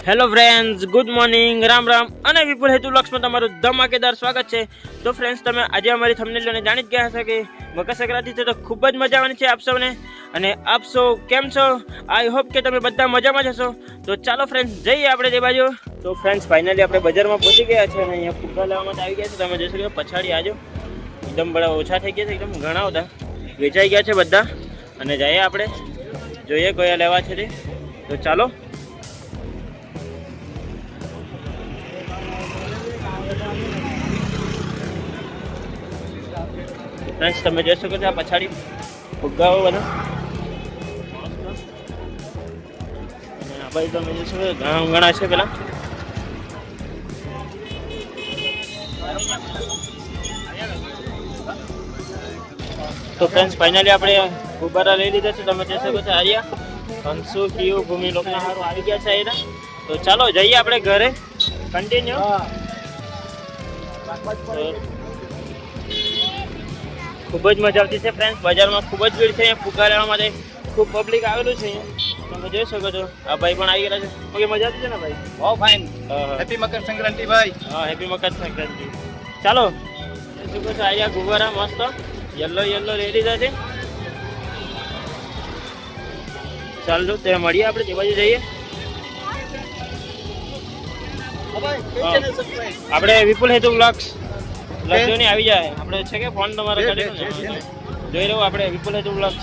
Hello friends, good morning, Ram Ram અને વિપુલ હેતુ લક્ષમાં તમારું ધમાકેદાર સ્વાગત છે. તો ફ્રેન્ડ્સ, તમે આજે અમારી થંબનેલને જાણી જ ગયા હશે કે મકર સંક્રાંતિ છે તો ખૂબ જ મજા આવવાની છે આપ સૌને. અને આપ સૌ કેમ છો? આઈ હોપ કે તમે બધા મજામાં જ હશો. તો ચાલો ફ્રેન્ડ્સ, જઈએ આપણે તે બાજુ. તો ફ્રેન્ડ્સ, ફાઇનલી આપણે બજારમાં પહોંચી ગયા છે અને અહીંયા ફુગ્ગા લેવા માટે આવી ગયા છે. તમે જોઈ શકો પછાડી આજો એકદમ બડા ઓછા થઈ ગયા છે, એકદમ ઘણા બધા વેચાઈ ગયા છે બધા. અને જઈએ આપણે જોઈએ કયા લેવા છે તે. તો ચાલો. ફ્રેન્ડ્સ, તમે જોઈ શકો છો આ પછાડી ફુગ્ગાઓ બધા. અને આ બાજુ તમે જોઈ શકો ઘણા છે પેલા. તો ફ્રેન્ડ્સ, ફાઇનલી આપણે ગુબ્બારા લઈ લીધા છે. તમે જોઈ શકો છો આર્યા, હંસુ, કિયુ, ભૂમિ લોકના હારું આવી ગયા છે અહીંયા. તો ચાલો જઈએ આપણે ઘરે. કન્ટિન્યુ. ખૂબ જ મજા આવતી છે ફ્રેન્ડ્સ. બજારમાં ખૂબ જ ભીડ છે. અહીંયા ફુગ્ગા લેવા માટે ખૂબ પબ્લિક આવેલું છે અહીંયા. તમે જોઈ શકો છો આ ભાઈ પણ આવી ગયા છે. ઓકે, મજા આવતી છે ને ભાઈ? બહુ ફાઇન. હેપી મકર સંક્રાંતિ ભાઈ. હા, હેપી મકર સંક્રાંતિ. ચાલો જોઈ શકો છો અહીંયા ગુબ્બારા મસ્ત યલો લઈ લીધા છે. ચાલો તે મળીએ આપણે તે બાજુ જઈએ. આપણે વિપુલ હેતુ બ્લોગ્સ લખજો આવી જાય. આપણે છે કે ફોન તમારો કાઢી જોઈ રહ્યો. આપણે વિપુલ હેતુ બ્લોગ્સ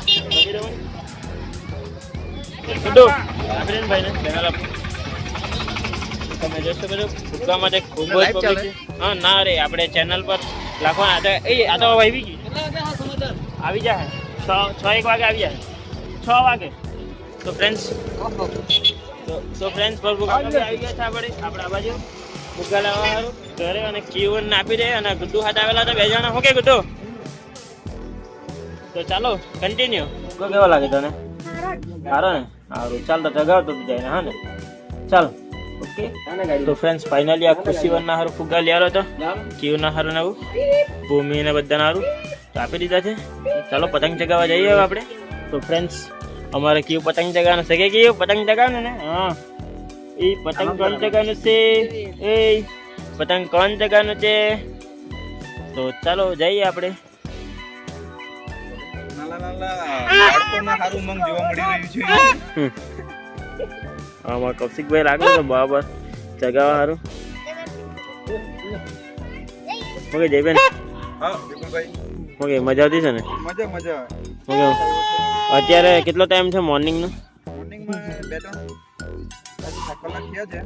લખી દો આપણે ભાઈને ચેનલ આપ. તમે જોઈ શકો છો ફુગ્ગા માટે ખૂબ જ પબ્લિક છે. હા ના રે, આપણે ચેનલ પર લખવાના આ તો આવી ગઈ આવી જાય 6-1 વાગે આવી જાય 6 વાગે. તો ફ્રેન્ડ્સ પર ફુગ્ગા આવી ગયા છે આપણે આ બાજુ ફુગ્ગા લાવવા સારું ઘરે. અને કીવન આપી દે. અને ગુડ્ડુ હાથ આવેલા હતા 2 જણા. ઓકે ગુડ્ડુ, તો ચાલો કન્ટિન્યુ. ફુગ્ગો કેવો લાગે તને? સારો ને? સારું, ચાલ તો ચગાવતો જાય ને. હા ને, ચાલ. ઓકે. તો ફ્રેન્ડ્સ, ફાઇનલી આ ખુશીવરના હારું ફુગ્ગા લઈ આવ્યો હતો. કીવના હારું ને આવું ભૂમિ ને બધાના હારું તો આપી દીધા છે. ચાલો પતંગ ચગાવવા જઈએ હવે આપણે. તો ફ્રેન્ડ્સ, અમારે કયું પતંગ ચગાવવાનું છે કે કયું પતંગ ચગાવવાનું ને? હા, એ પતંગ કોણ ચગાવવાનું છે? એ પતંગ કોણ ચગાવવાનું છે? તો ચાલો જઈએ આપણે. આમાં કૌશિકભાઈ લાગે છે બરાબર ચગાવવા સારું. ઓકે જયબેન. ઓકે, મજા આવતી છે ને? મજા. ઓકે, અત્યારે કેટલો ટાઈમ છે મોર્નિંગનો? મોર્નિંગમાં 2-3 કલાક થયા છે.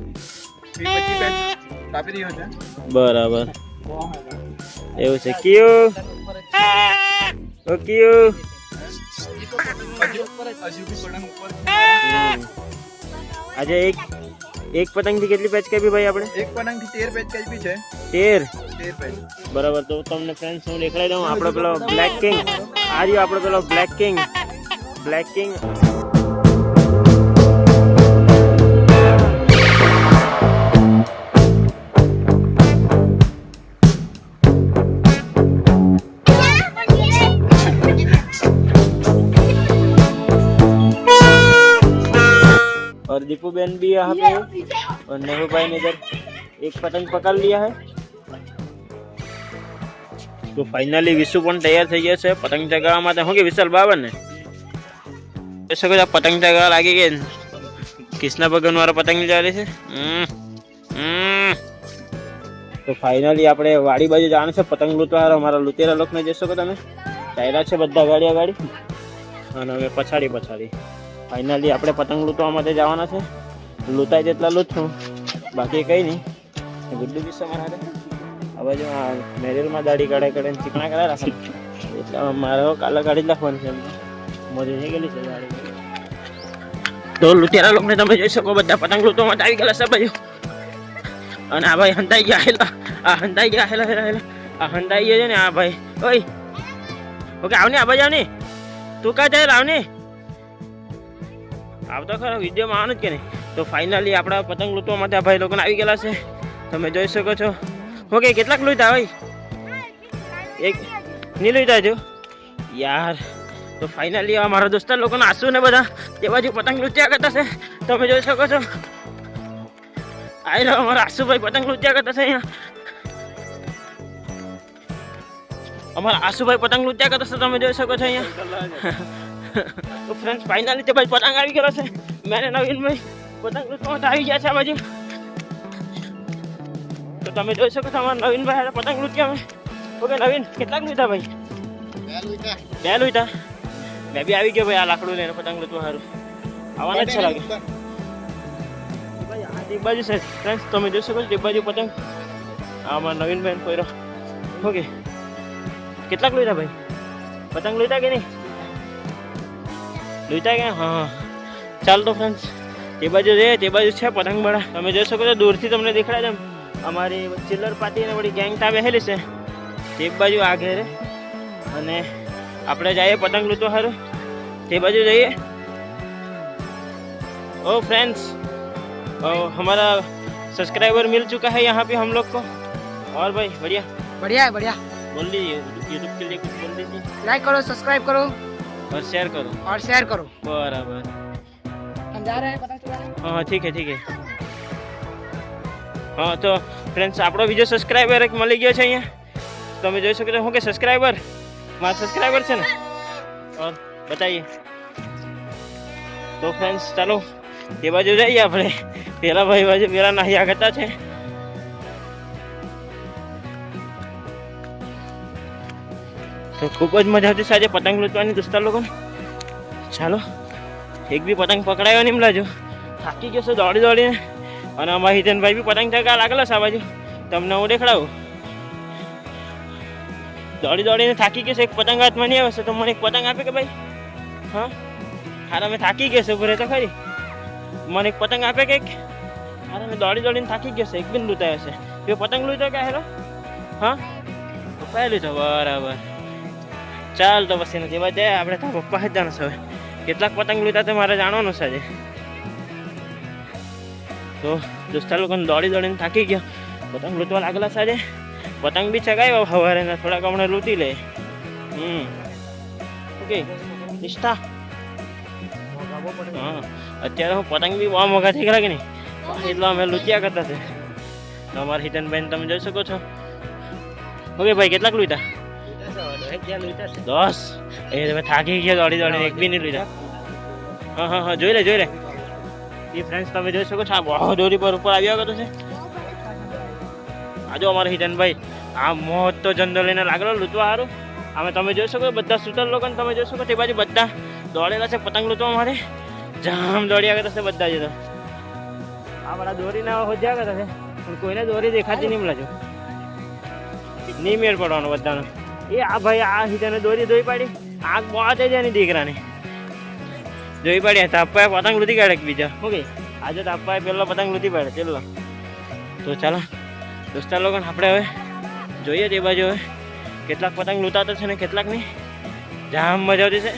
20-25 બેચ કાપી રહ્યો છે. બરાબર, એવું છે. કયું ઓ કયું આજે એક પતંગ થી કેટલી પેચ કાપી ભાઈ આપણે? એક પતંગ થી 13 પેચ કાપી છે. 13 પેચ. બરાબર. તો તમને ફ્રેન્ડ્સ હું દેખાડી દઉં. આપણો પેલો બ્લેક કિંગ આ રહ્યો. આપણો પેલો બ્લેક કિંગ और दीपू बहन भी यहाँ पे है. और नेहरू भाई ने इधर एक पतंग पकड़ लिया है. तो फाइनली विशु પણ તૈયાર થઈ ગયા છે પતંગ ચગાવવા માટે. શું કે વિશાલ બાબર ને શકો છો પતંગ ચગાવવા લાગી ગઈ. કૃષ્ણ ભગવાન વાળા પતંગ ચાલે છે. તો ફાઇનલી આપણે વાડી બાજુ જવાનું છે પતંગ લૂંટવા. અમારા લૂંટેરા લોકોને જોઈ શકો તમે ચાલ્યા છે બધા ગાડી. અને હવે પછાડી ફાઇનલી આપણે પતંગ લૂંટવા માટે જવાના છે. લૂંટાય તેટલા લૂંટશું, બાકી કંઈ નહીં. ગુડ્ડુ બી સમારે આ બાજુ મેરેલમાં દાઢી કાઢે ચીકણા કરાય રાખે. એટલે મારે કાલે કાઢી નાખવાનું છે. મોદી થઈ ગયેલી છે દાઢી. તો લૂંટેરા લોકોને તમે જોઈ શકો બધા પતંગ લૂંટવા માટે આવી ગયેલા છે બાજુ. અને આ ભાઈ હંતાઈ ગયા. આ હંતાઈ ગયા છે ને આ ભાઈ. ઓય ઓકે, આવને આ બાજુ આવને. તું કાં જાય? આવને આવતો ખરો વિડીયોમાં આવવાનું જ કે નહીં. તો ફાઇનલી આપણા પતંગ લૂંટવા માટે આ ભાઈ લોકોને આવી ગયેલા છે. તમે જોઈ શકો છો. ઓકે, કેટલાક લૂંટા ભાઈ? એક નહીં લૂંટા જો યાર. તો ફાઇનલી અમારા દોસ્તાર લોકોના આંસુ ને બધા તે બાજુ પતંગ લૂંટ્યા કરતા છે. તમે જોઈ શકો છો આવી રહ્યો અમારા આશુભાઈ પતંગ લૂંટ્યા કરતા છે અહીંયા. અમારા આશુભાઈ પતંગ લૂંટ્યા કરતા છે, તમે જોઈ શકો છો અહીંયા. તો ફ્રેન્ડ્સ ફાઇનલી તે ભાઈ પતંગ આવી ગયો છે. મેં નવીનભાઈ પતંગ લૂંટવા માટે આવી ગયા છે આ બાજુ. તો તમે જોઈ શકો છો અમારા નવીનભાઈ હારે પતંગ લૂંટ્યા અમે. ઓકે નવીન, કેટલાક લૂંટ્યા ભાઈ? 2 લૂંટ્યા. મેં બી આવી ગયો ભાઈ આ લાકડું લઈને પતંગ લૂંટવા સારું. આવવાના જ છે લાગે. ભાઈ આ એક બાજુ છે ફ્રેન્ડ્સ, તમે જોઈ શકો છો એક બાજુ પતંગ. આમાં નવીનભાઈ કોઈરો. ઓકે કેટલાક લૂંટ્યા ભાઈ? પતંગ લૂંટ્યા કે નહીં? લૂંટ્યા કે? હા ચાલ તો ફ્રેન્ડ્સ તે બાજુ છે પતંગ બળા. તમે જોઈ શકો છો દૂરથી તમને દેખાડે એમ અમારી ચિલ્લર પાર્ટી ને બધી ગેંગ તા બેસેલી છે તે બાજુ આ ઘેરે. અને આપણે જઈએ પતંગ લૂંટવા સારું તે બાજુ જઈએ. ओ फ्रेंड्स, हमारा सब्सक्राइबर मिल चुका है यहाँ पे हम लोग को. और भाई बढ़िया बढ़िया है, बढ़िया. बोल दीजिए यूट्यूब के लिए कुछ बोल दीजिए. लाइक करो, सब्सक्राइब करो और शेयर करो. बराबर. हम जा रहे हैं पता चला. हाँ ठीक है. हाँ तो फ्रेंड्स આપણો બીજો સબસ્ક્રાઇબર એક મળી ગયો છે અહીંયા. તમે જોઈ શકો છો હું કે સબસ્ક્રાઇબર મારા સબસ્ક્રાઇબર છે ને. और बताइए. તો ફ્રેન્ડ્સ ચાલો એ બાજુ જઈએ આપણે. પેલા ભાઈ બાજુ પેલા નાહ્યા કરતા છે. તો ખૂબ જ મજા આવતી સાજે પતંગ લૂંટવાની દોસ્તાર લોકોને. ચાલો એક બી પતંગ પકડાયો નહીં લાજો. થાકી ગયો છે દોડીને. અને અમારા હિતેનભાઈ બી પતંગ ચગા લાગેલા છે આ બાજુ. તમને હું દેખાડું. દોડીને થાકી ગયો છે. એક પતંગ હાથમાં નહીં આવે છે તો મને એક પતંગ આપે કે ભાઈ? હા હારા મેં થાકી ગયો છે. ઉભરે તો ખરી મને એક પતંગ આપે કે? હારા મેં દોડીને થાકી ગયો છે. એક બી લૂંટાયો છે. એ પતંગ લૂંટો કે હેલો? હા પપ્પાએ લીધો. બરાબર. ચાલ તો પછી નથી વાત જાય આપણે તો પપ્પા જ જાણો છે હવે કેટલાક પતંગ લૂંટા તો મારે જાણવાનું છે આજે. તો દોસ્તાર લોકોને દોડીને થાકી ગયો. પતંગ લૂંટવા લાગેલા છે આજે. પતંગ બી ચગાવ્યો સવારે ને થોડાક હમણાં લૂંટી લે. ઓકે નિષ્ઠા. હા અત્યારે હું પતંગ બી બહુ મોંઘા થઈ ગયા કે નહીં એટલા અમે લૂંટ્યા કરતા છે. અમારા હિતનભાઈ તમે જોઈ શકો છો. ઓકે ભાઈ કેટલાક લૂંટા? 10. એ તમે થાકી ગયા દોડીને એક બી નહીં લૂંટા. હા જોઈ લે એ ફ્રેન્ડ્સ તમે જોઈ શકો છો આ બહુ દોરી પર ઉપર આવ્યા કરતો છે. આજો અમારા હિતનભાઈ આ મોત તો જંદો લઈને લાગેલો લૂંટવા સારું. આમે તમે જોઈ શકો બધા શૂટર લોકોને તમે જોઈ શકો તે બાજુ બધા દોડેલા છે પતંગ લૂંટવા મારે. જામ દોડ્યા કરતા છે બધા જ. તો આ બધા દોરીને હોદ્યા કરતા છે પણ કોઈને દોરી દેખાતી નહીં લાજો. નહીં મેળ પડવાનો બધાનો. એ આ ભાઈ આ હિતને દોરી ધોઈ પાડી. આગ બહુ થઈ જાય ની દીકરાને જોઈ પાડ્યા. તાપાએ પતંગ લૂંટી કાઢે બીજા. ઓકે આજે તાપાએ પેલો પતંગ લૂંટી પાડે પેલો. તો ચાલો દોસ્તાર લોકોને આપણે હવે જોઈએ તે બાજુ હવે કેટલાક પતંગ લૂંટાતા છે ને કેટલાક નહીં. જામ મજા આવતી છે.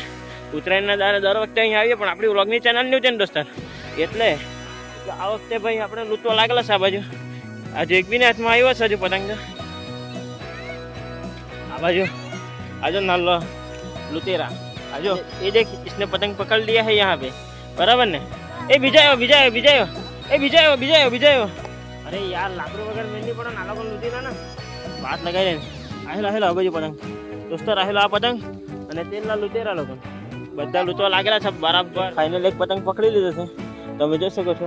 ઉત્તરાયણના દાડે દર વખતે અહીંયા આવીએ પણ આપણી વ્લોગની ચેનલની છે ને દોસ્તાર એટલે આ વખતે ભાઈ આપણે લૂંટવા લાગેલા છે આ બાજુ. આજે એક બીને હાથમાં આવ્યો છે હજુ પતંગ. આ બાજુ આજો નાલો लुतेरा आजो ये देख इसने पतंग पकड़ लिया है यहाँ पे बराबर ने. ए विजय अरे यार लाकड़ो वगैरह मेहंदी पड़ा नाला को लूटेरा ना बात लगाई रे. आहेला बाजू पतंग दोस्तों रहेला आ पतंग અને તેલના લૂંટેરા લોકો બધા લૂંટવા લાગેલા છે બરાબર. ફાઇનલ એક પતંગ પકડી લીધો છે તમે જોઈ શકો છો.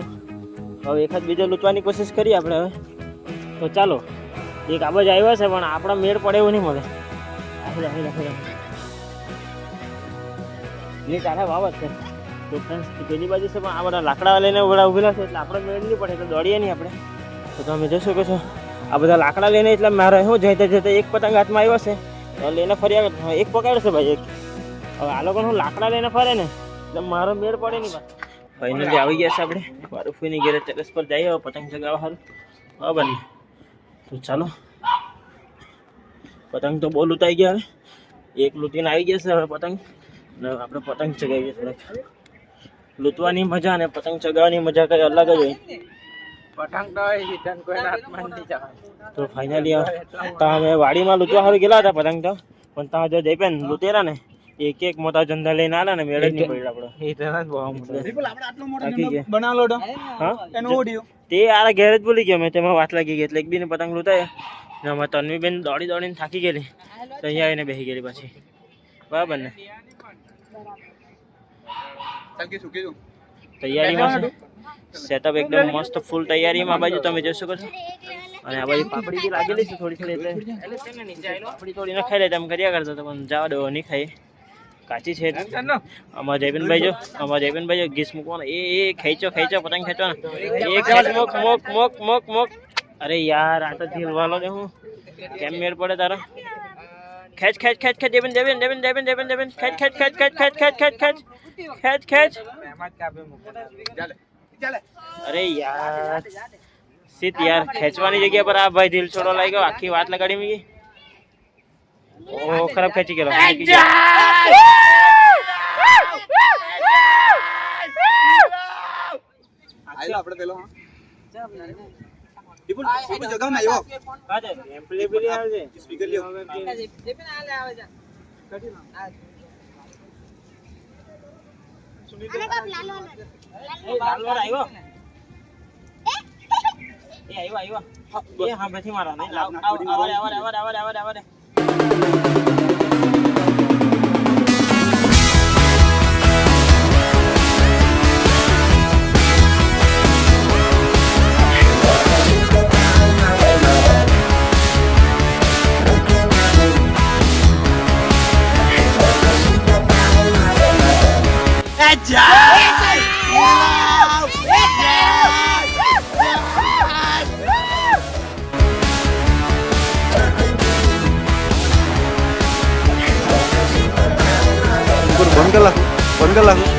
હવે એકાદ બીજો લૂંટવાની કોશિશ કરીએ આપણે હવે. તો ચાલો એક આ બાજુ આવ્યો છે પણ આપણા મેળ પડે એવું નહીં મળે. ની ચાલે વાવત છે તો ફ્રેન્ડ્સ પેલી બાજુ છે પણ આ બધા લાકડા લઈને ઉભેલા છે એટલે આપણે મેળ નહીં પડે તો દોડીએ નહીં આપણે. તો તમે જોઈ શકો છો આ બધા લાકડા લઈને એટલે મારે શું જતા એક પતંગ હાથમાં આવ્યો છે તો લઈને ફર્યા એક પકડશે ભાઈ એક. હવે આ લોકો લાકડા લઈને ફરે ને એટલે મારો મેળ પડે નહીં. ફાઇનલી આવી ગયા છે આપણે વારુફીની ઘેરે ટેરેસ પર જઈએ હવે પતંગ ચગાવવા સારું બરાબર ને. તો ચાલો પતંગ તો બહુ લૂંટાઈ ગયા. હવે એક લૂંટીને આવી ગયા છે હવે પતંગ ને આપણે પતંગ ચગાવીએ. થોડાક લૂંટવાની મજા અને પતંગ ચગાવવાની મજા કઈ અલગ જ હોય. પતંગ તો હિતન કોઈના હાથમાં નહીં જવાય. તો ફાઇનલી ત્યાં અમે વાડીમાં લૂંટવા સારું ગયેલા હતા પતંગ તો પણ ત્યાં જો જઈ ને લૂંટેરા ને એક એક મોટા ધંધા લઈને આલા ને મેળ જ નહીં પડ્યો આપણો. વિપુલ આપણે આટલો મોટો બાકી ઝંડો ગયા. બનાવેલો હતો હા એનો ઓડિયો તે આરા ઘેર જ ભૂલી ગયો મેં, તેમાં વાત લાગી ગઈ એટલે એક બી ને પતંગ લૂંટાય ને અમારે તન્વીબેન દોડી દોડીને થાકી ગયેલી તો અહીંયા આવીને બેસી ગયેલી પાછી. બરાબર ને? ચાલ કે શું કીધું તૈયારીમાં છે સેટઅપ એકદમ મસ્ત ફૂલ તૈયારીમાં. આ બાજુ તમે જોઈ શકો છો અને આ બાજુ પાપડી બી લાગેલી છે થોડી થોડી એટલે પાપડી થોડી ન ખાઈ લે તેમ કર્યા કરતો તો પણ જવા દો નહીં ખાઈ કાચી છે. અમારા જયબેનભાઈ જો ઘીસ મૂકવાનો એ ખેંચો પતંગ ખેંચવાનો એક mock mock mock mock mock. અરે યાર આ તો ઝીલવાલો દે હું કેમ મેળ પડે તારો. ખેંચ ખેંચ ખેંચ ખેંચ દેબન દેબન દેબન દેબન દેબન દેબન ખેંચ ખેંચ ખેંચ ખેંચ ખેંચ ખેંચ ખેંચ ખેંચ ખેંચ ખેંચ. ચાલે ચાલે અરે યાર સીત યાર ખેંચવાની જગ્યા પર આ ભાઈ દિલ છોડો લાગી ગયો, આખી વાત લગાડી મૂકી. ઓ ખરાબ ખેંચી ગયેલો. આયલો આપણે પેલો વિપુલ વિપુલ જગાવ ના આવ્યો સ્પીકર લ્યો બંધ કર લાખું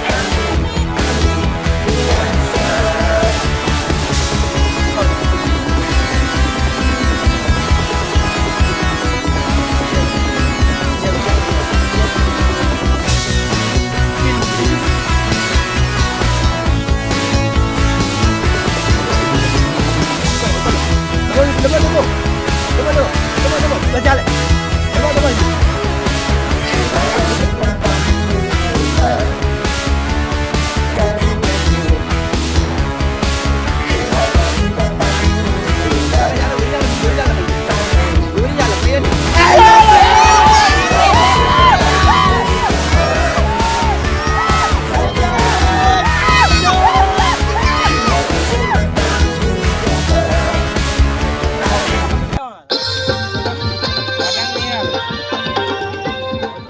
ચાલે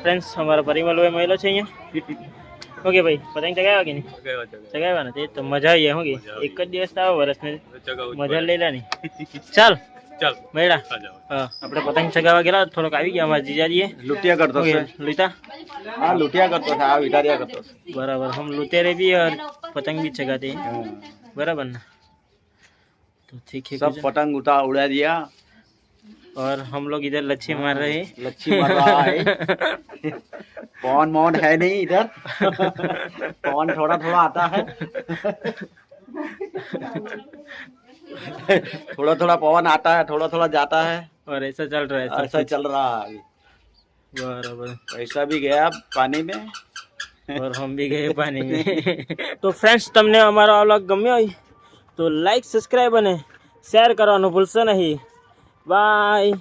ફ્રેન્ડ્સ અમારા પરિવાર લોએ મળેલો છે અહીંયા. ઓકે ભાઈ પતંગ ચગાવ્યા કે નહીં? ચગાવ્યા ને તે તો મજા આવી જાય. શું કે એક જ દિવસ તો આવો વર્ષને મજા લઈ લે નહીં. ચાલ ચાલ મેળા. હા આપણે પતંગ ચગાવવા ગયેલા થોડોક આવી ગયા અમારા જીજાજીએ लुटिया करतो ઓકે લૂંટા हाँ लुटिया करतो था विटारिया करतो बराबर. हम लुटेरे भी और पतंग भी चगाते हैं बराबर ना. तो ठीक है सब पतंग उड़ा दिया और हम लोग इधर लच्छी मार रहे हैं. लच्छी मार रहा है पवन मोहन है नहीं इधर पवन थोड़ा थोड़ा आता है थोड़ा थोड़ा पवन आता है थोड़ा थोड़ा जाता है और ऐसा चल रहा है सब ऐसा कुछ. चल रहा है बराबर. पैसा भी गया पानी में और हम भी गए पानी में. तो फ्रेंड्स તમને અમારો આ વ્લોગ ગમ્યો હોય તો લાઈક સબસ્ક્રાઇબ અને શેર કરવાનું ભૂલશો નહીં. બાય.